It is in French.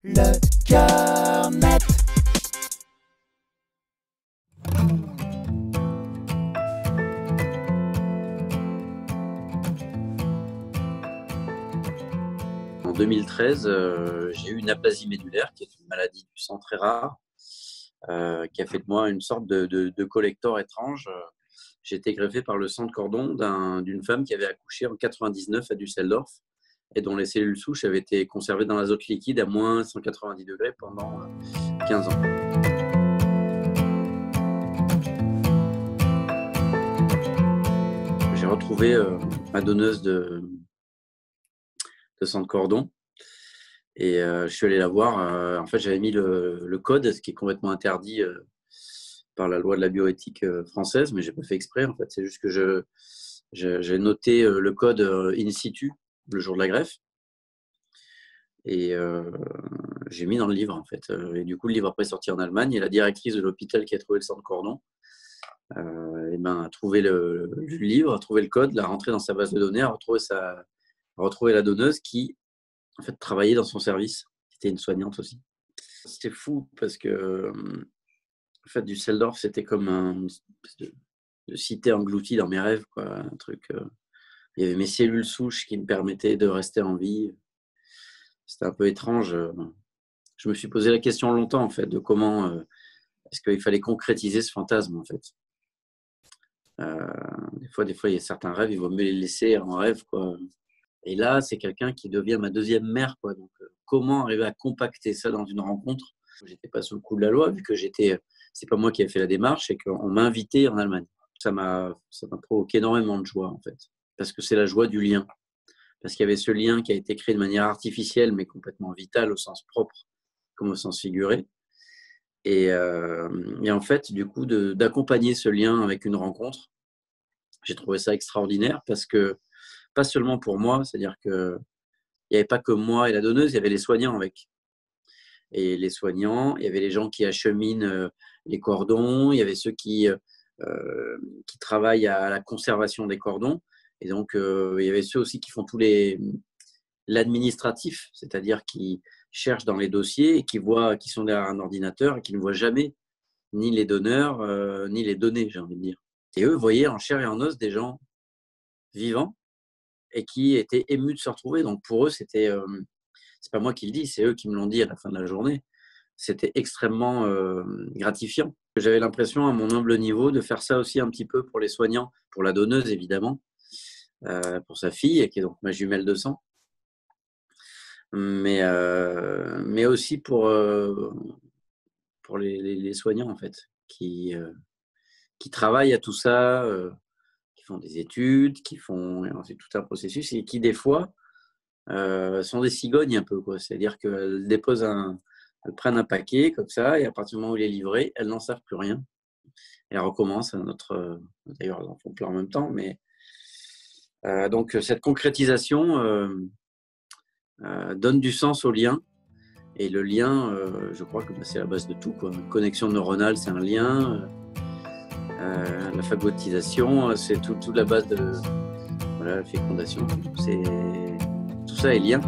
Le cœur net. En 2013, j'ai eu une aplasie médulaire, qui est une maladie du sang très rare, qui a fait de moi une sorte de collector étrange. J'ai été greffé par le sang de cordon d'une femme qui avait accouché en 99 à Düsseldorf et dont les cellules souches avaient été conservées dans l'azote liquide à moins 190 degrés pendant 15 ans. J'ai retrouvé ma donneuse de sang de cordon et je suis allé la voir. En fait, j'avais mis le code, ce qui est complètement interdit par la loi de la bioéthique française, mais j'ai pas fait exprès. En fait, c'est juste que j'ai noté le code in situ le jour de la greffe et j'ai mis dans le livre en fait. Et du coup, le livre après est sorti en Allemagne et la directrice de l'hôpital qui a trouvé le sang de cordon a trouvé le livre, a trouvé le code, l'a rentré dans sa base de données, a retrouvé la donneuse qui en fait travaillait dans son service. C'était une soignante aussi. C'était fou parce que en fait, Düsseldorf, c'était comme une espèce de cité engloutie dans mes rêves, quoi. Un truc. Il y avait mes cellules souches qui me permettaient de rester en vie. C'était un peu étrange. Je me suis posé la question longtemps, en fait, de comment est-ce qu'il fallait concrétiser ce fantasme, en fait. Des fois, il y a certains rêves, il vaut mieux les laisser en rêve, quoi. Et là, c'est quelqu'un qui devient ma deuxième mère, quoi. Donc, comment arriver à compacter ça dans une rencontre? J'étais pas sous le coup de la loi, vu que c'est pas moi qui ai fait la démarche, et qu'on m'a invité en Allemagne. Ça m'a provoqué énormément de joie, en fait. Parce que c'est la joie du lien. Parce qu'il y avait ce lien qui a été créé de manière artificielle, mais complètement vital au sens propre, comme au sens figuré. Et en fait, du coup, d'accompagner ce lien avec une rencontre, j'ai trouvé ça extraordinaire parce que, pas seulement pour moi, c'est-à-dire que il n'y avait pas que moi et la donneuse, il y avait les soignants avec. Et les soignants, il y avait les gens qui acheminent les cordons, il y avait ceux qui travaillent à la conservation des cordons. Et donc, il y avait ceux aussi qui font l'administratif, c'est-à-dire qui cherchent dans les dossiers et qui sont derrière un ordinateur et qui ne voient jamais ni les donneurs, ni les données, j'ai envie de dire. Et eux voyaient en chair et en os des gens vivants et qui étaient émus de se retrouver. Donc pour eux, c'est pas moi qui le dis, c'est eux qui me l'ont dit à la fin de la journée. C'était extrêmement gratifiant. J'avais l'impression, à mon humble niveau, de faire ça aussi un petit peu pour les soignants, pour la donneuse évidemment, pour sa fille, qui est donc ma jumelle de sang, mais aussi pour les soignants en fait, qui travaillent à tout ça, qui font des études, qui font ensuite tout un processus et qui des fois sont des cigognes un peu, quoi. C'est-à-dire qu'elles elles prennent un paquet comme ça et à partir du moment où il est livré, elles n'en savent plus rien. Et elles recommencent d'ailleurs elles en font plein en même temps, mais donc cette concrétisation donne du sens au lien. Et le lien, je crois que c'est la base de tout, quoi. Une connexion neuronale, c'est un lien. La phagotisation, c'est toute la base de la fécondation. Tout ça est lien.